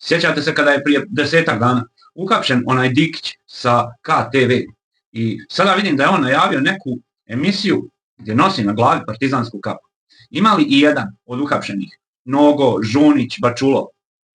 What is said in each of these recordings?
Sjećate se kada je prije 10-ak dana uhapšen onaj Dikić sa KTV i sada vidim da je on najavio neku emisiju gdje nosi na glavi partizansku kapu. Ima li i jedan od uhapšenih, Nogo, Žunić, Bačulov,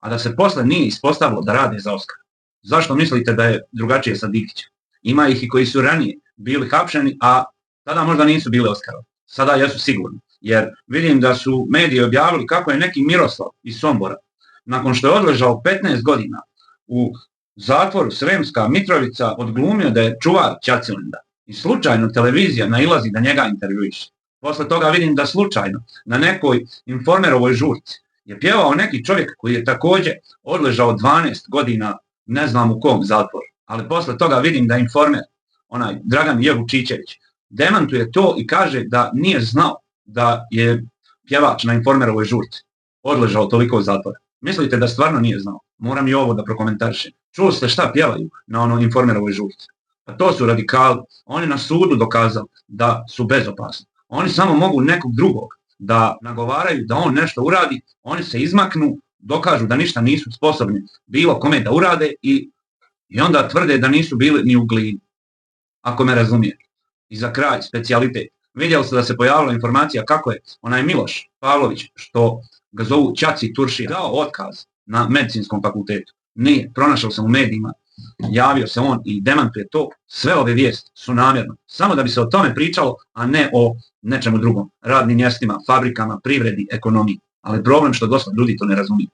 a da se posle nije ispostavilo da rade za Oskar? Zašto mislite da je drugačije sa Dikićem? Ima ih i koji su ranije bili hapšeni, a tada možda nisu bili Oskarov. Sada jesu sigurni, jer vidim da su mediji objavili kako je neki Miroslav iz Sombora, nakon što je odležao 15 godina u zatvoru Sremska Mitrovica, odglumio da je čuvar Ćacilenda. I slučajno televizija nailazi da njega intervjuiše. Posle toga vidim da slučajno na nekoj Informerovoj žurci je pjevao neki čovjek koji je također odležao 12 godina ne znam u kom zatvoru. Ali posle toga vidim da Informer, onaj Dragan Jevučićević, demantuje to i kaže da nije znao da je pjevač na Informerovoj žurci odležao toliko zatvora. Mislite da stvarno nije znao? Moram i ovo da prokomentarišem. Čuli ste šta pjevaju na onoj Informerovoj žurci? Pa to su radikali. Oni na sudu dokazali da su bezopasni. Oni samo mogu nekog drugog da nagovaraju da on nešto uradi, oni se izmaknu, dokažu da ništa nisu sposobni bilo kome da urade i onda tvrde da nisu bili ni u Glini. Ako me razumijete. I za kraj, specijalitet. Vidjeli ste da se pojavila informacija kako je onaj Miloš Pavlović, što ga zovu Ćaci Turšija, dao otkaz na medicinskom fakultetu. Nije, pronašao sam u medijima, javio se on i demantuje to. Sve ove vijesti su namjerno, samo da bi se o tome pričalo, a ne o nečemu drugom. Radnim mjestima, fabrikama, privredi, ekonomiji. Ali problem što dosta ljudi to ne razumije.